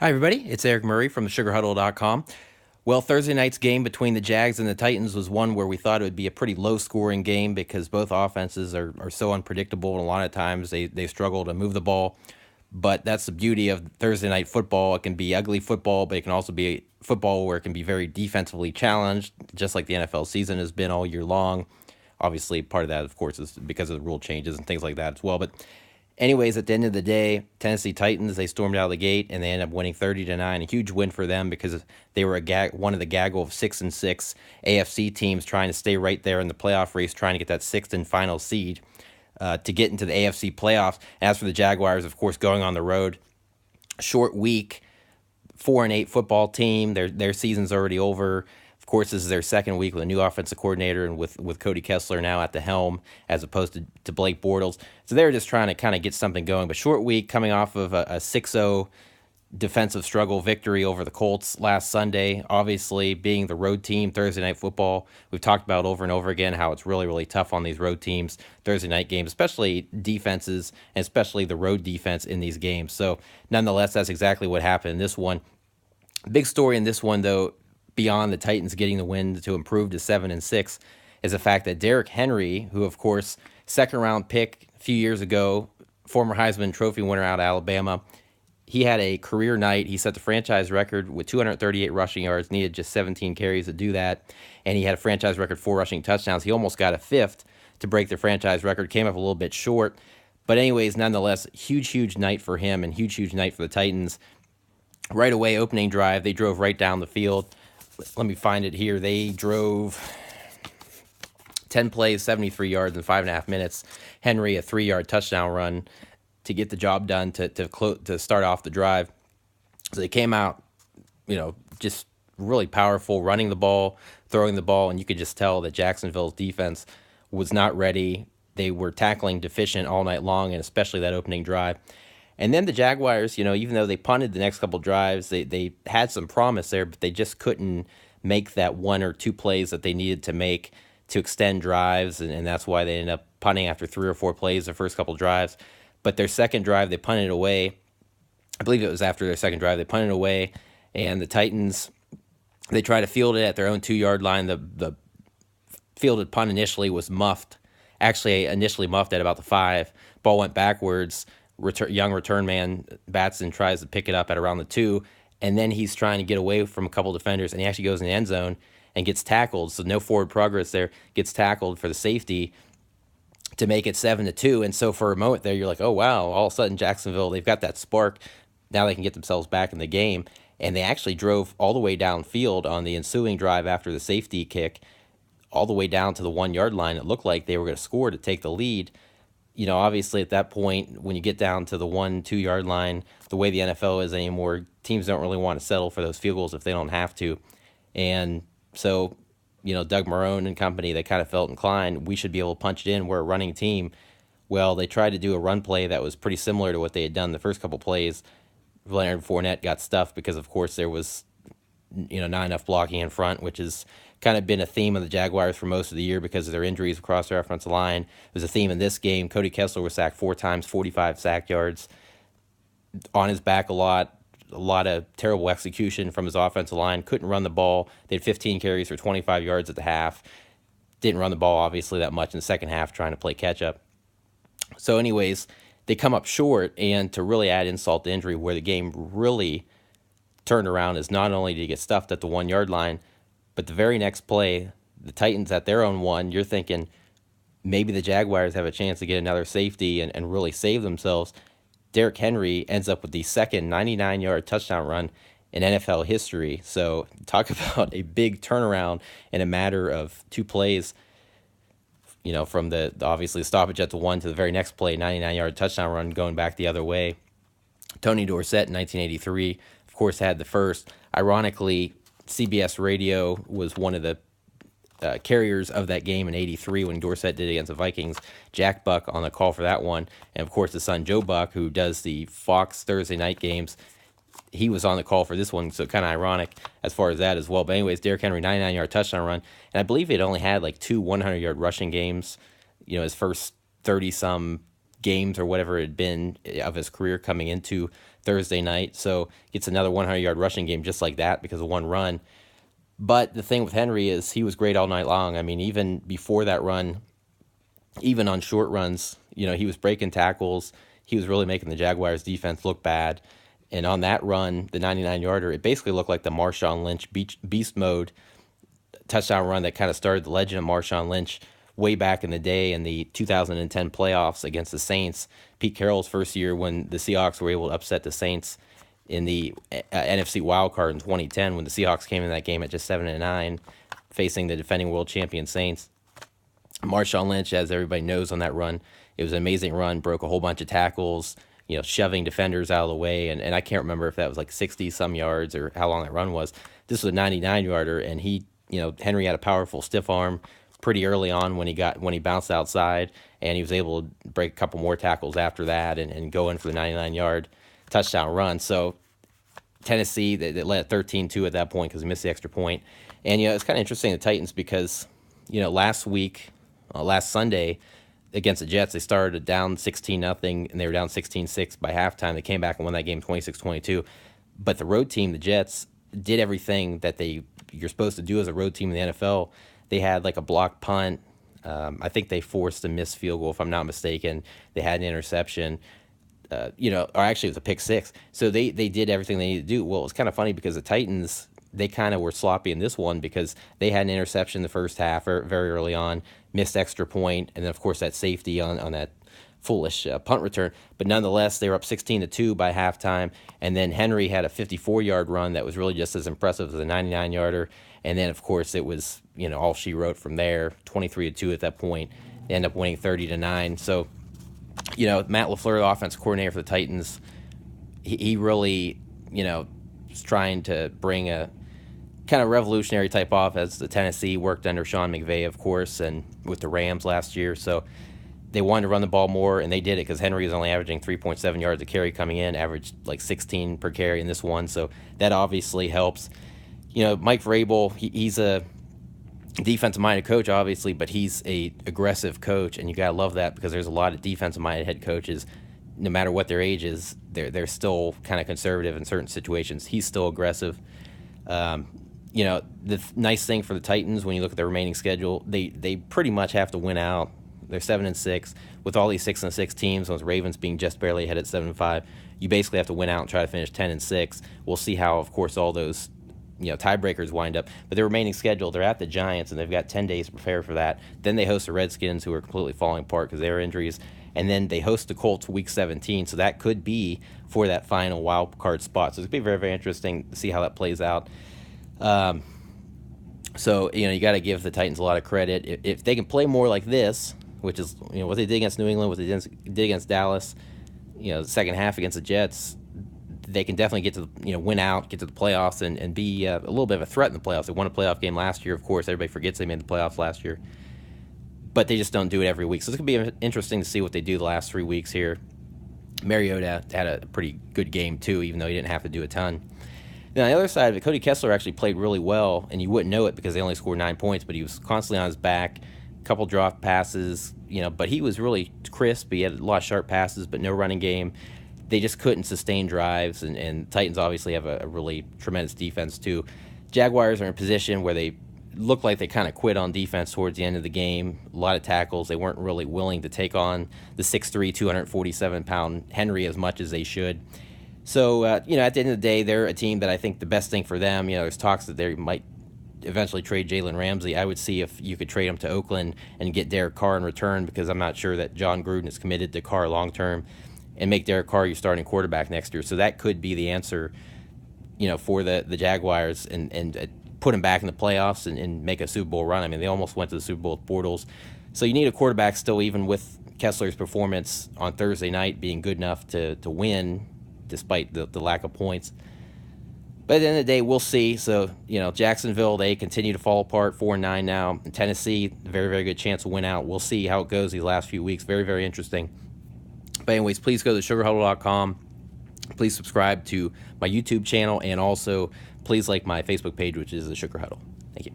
Hi, everybody. It's Eric Murray from the SugarHuddle.com. Well, Thursday night's game between the Jags and the Titans was one where we thought it would be a pretty low-scoring game because both offenses are so unpredictable, and a lot of times they struggle to move the ball. But that's the beauty of Thursday night football. It can be ugly football, but it can also be football where it can be very defensively challenged, just like the NFL season has been all year long. Obviously, part of that, of course, is because of the rule changes and things like that as well. But anyways, at the end of the day, Tennessee Titans, they stormed out of the gate and they ended up winning 30-9. A huge win for them because they were one of the gaggle of 6-6 AFC teams trying to stay right there in the playoff race, trying to get that sixth and final seed to get into the AFC playoffs. As for the Jaguars, of course, going on the road, short week, 4-8 football team. Their season's already over. Of course, this is their second week with a new offensive coordinator and with Cody Kessler now at the helm as opposed to Blake Bortles. So they're just trying to kind of get something going. But short week coming off of a 6-0 defensive struggle victory over the Colts last Sunday. Obviously, being the road team, Thursday Night Football, we've talked about over and over again how it's really, really tough on these road teams, Thursday night games, especially defenses, and especially the road defense in these games. So nonetheless, that's exactly what happened in this one. Big story in this one, though, beyond the Titans getting the win to improve to 7-6, is the fact that Derrick Henry, who of course second round pick a few years ago, former Heisman Trophy winner out of Alabama, he had a career night. He set the franchise record with 238 rushing yards, needed just 17 carries to do that, and he had a franchise record 4 rushing touchdowns. He almost got a fifth to break the franchise record, came up a little bit short, but anyways, nonetheless, huge night for him and huge night for the Titans. Right away, opening drive, they drove right down the field. Let me find it here. They drove 10 plays, 73 yards in 5.5 minutes. Henry, a 3-yard touchdown run to get the job done to start off the drive. So they came out, just really powerful, running the ball, throwing the ball, and you could just tell that Jacksonville's defense was not ready. They were tackling deficient all night long, and especially that opening drive. And then the Jaguars, even though they punted the next couple drives, they had some promise there, but they just couldn't make that one or two plays that they needed to make to extend drives, and that's why they ended up punting after 3 or 4 plays the first couple drives. But their second drive, they punted away. I believe it was after their second drive, they punted away, and the Titans, they tried to field it at their own 2-yard line. The fielded punt initially was muffed, actually initially muffed at about the 5. Ball went backwards. Young return man Batson tries to pick it up at around the 2, and then he's trying to get away from a couple defenders, and he actually goes in the end zone and gets tackled. So no forward progress there. Gets tackled for the safety to make it 7-2. And so for a moment there, you're like, oh wow! All of a sudden, Jacksonville, they've got that spark. Now they can get themselves back in the game, and they actually drove all the way downfield on the ensuing drive after the safety kick, all the way down to the 1-yard line. It looked like they were going to score to take the lead. Obviously at that point, when you get down to the 1-2 yard line, the way the NFL is anymore, teams don't really want to settle for those field goals if they don't have to. And so, Doug Marrone and company, they kind of felt inclined, we should be able to punch it in. We're a running team. Well, they tried to do a run play that was pretty similar to what they had done the first couple plays. Leonard Fournette got stuffed because, of course, there was, not enough blocking in front, which has kind of been a theme of the Jaguars for most of the year because of their injuries across their offensive line. It was a theme in this game. Cody Kessler was sacked 4 times, 45 sack yards, on his back a lot of terrible execution from his offensive line. Couldn't run the ball. They had 15 carries for 25 yards at the half. Didn't run the ball, obviously, that much in the second half, trying to play catch-up. So anyways, they come up short, and to really add insult to injury, where the game really turned around is not only did he get stuffed at the 1-yard line, but the very next play, the Titans at their own 1, you're thinking maybe the Jaguars have a chance to get another safety and really save themselves. Derrick Henry ends up with the second 99-yard touchdown run in NFL history. So talk about a big turnaround in a matter of 2 plays. From the obviously stoppage at the 1 to the very next play, 99-yard touchdown run going back the other way. Tony Dorsett in 1983, of course, had the first. Ironically, CBS Radio was one of the carriers of that game in '83 when Dorsett did it against the Vikings. Jack Buck on the call for that one, and of course his son Joe Buck, who does the Fox Thursday night games, he was on the call for this one, so kind of ironic as far as that as well. But anyways, Derrick Henry, 99-yard touchdown run, and I believe he'd only had like 2 100-yard rushing games, his first 30-some games or whatever it had been of his career coming into Thursday night. So gets another 100-yard rushing game just like that because of one run. But the thing with Henry is he was great all night long. I mean, even before that run, even on short runs, he was breaking tackles. He was really making the Jaguars defense look bad. And on that run, the 99-yarder, it basically looked like the Marshawn Lynch beast mode touchdown run that kind of started the legend of Marshawn Lynch way back in the day in the 2010 playoffs against the Saints. Pete Carroll's first year when the Seahawks were able to upset the Saints in the NFC wildcard in 2010 when the Seahawks came in that game at just 7-9, facing the defending world champion Saints. Marshawn Lynch, as everybody knows on that run, it was an amazing run, broke a whole bunch of tackles, shoving defenders out of the way. And I can't remember if that was like 60-some yards or how long that run was. This was a 99-yarder, and Henry had a powerful stiff arm pretty early on when he bounced outside, and he was able to break a couple more tackles after that and go in for the 99-yard touchdown run. So Tennessee, they led 13-2 at that point because they missed the extra point. And, it's kind of interesting, the Titans, because, last Sunday, against the Jets, they started down 16-0, and they were down 16-6 by halftime. They came back and won that game 26-22. But the road team, the Jets, did everything that you're supposed to do as a road team in the NFL. They had like a blocked punt. I think they forced a missed field goal, if I'm not mistaken. They had an interception, or actually it was a pick six. So they did everything they needed to do. Well, it's kind of funny because the Titans, they kind of were sloppy in this one because they had an interception the first half very early on, missed extra point, and then, of course, that safety on that foolish punt return. But nonetheless, they were up 16-2 by halftime, and then Henry had a 54-yard run that was really just as impressive as a 99-yarder. And then, of course, it was, all she wrote from there, 23-2 at that point. They end up winning 30-9. So, Matt LaFleur, the offensive coordinator for the Titans, he really, is trying to bring a kind of revolutionary type offense. The Tennessee worked under Sean McVay, of course, and with the Rams last year. So they wanted to run the ball more, and they did it because Henry was only averaging 3.7 yards a carry coming in, averaged like 16 per carry in this one. So that obviously helps. Mike Vrabel, he's a defensive-minded coach, obviously, but he's a aggressive coach, and you got to love that because there's a lot of defensive-minded head coaches. No matter what their age is, they're still kind of conservative in certain situations. He's still aggressive. The nice thing for the Titans, when you look at their remaining schedule, they pretty much have to win out. They're 7-6 with all these 6-6 teams. Those Ravens being just barely ahead at 7-5. You basically have to win out and try to finish 10-6. We'll see how, of course, all those tiebreakers wind up. But their remaining schedule, they're at the Giants, and they've got 10 days to prepare for that. Then they host the Redskins, who are completely falling apart because of their injuries. And then they host the Colts week 17, so that could be for that final wild card spot. So it's going to be very, very interesting to see how that plays out. So, you got to give the Titans a lot of credit. If they can play more like this, which is, what they did against New England, what they did against Dallas, the second half against the Jets, they can definitely get to, win out, get to the playoffs, and be a little bit of a threat in the playoffs. They won a playoff game last year, of course. Everybody forgets they made the playoffs last year. But they just don't do it every week. So it's going to be interesting to see what they do the last 3 weeks here. Mariota had a pretty good game, too, even though he didn't have to do a ton. Now, on the other side of it, Cody Kessler actually played really well, and you wouldn't know it because they only scored 9 points, but he was constantly on his back, a couple drop passes, but he was really crisp. He had a lot of sharp passes, but no running game. They just couldn't sustain drives, and Titans obviously have a really tremendous defense, too. Jaguars are in a position where they looked like they kind of quit on defense towards the end of the game. A lot of tackles. They weren't really willing to take on the 6'3", 247-pound Henry as much as they should. So, at the end of the day, they're a team that I think the best thing for them, there's talks that they might eventually trade Jalen Ramsey. I would see if you could trade him to Oakland and get Derek Carr in return, because I'm not sure that John Gruden is committed to Carr long-term, and make Derek Carr your starting quarterback next year. So that could be the answer, for the Jaguars, and put him back in the playoffs and make a Super Bowl run. I mean, they almost went to the Super Bowl with Bortles. So you need a quarterback still, even with Kessler's performance on Thursday night being good enough to win, despite the lack of points. But at the end of the day, we'll see. So, Jacksonville, they continue to fall apart, 4-9 now. And Tennessee, very, very good chance to win out. We'll see how it goes these last few weeks. Very, very interesting. But anyways, please go to sugarhuddle.com. Please subscribe to my YouTube channel, and also please like my Facebook page, which is the Sugar Huddle. Thank you.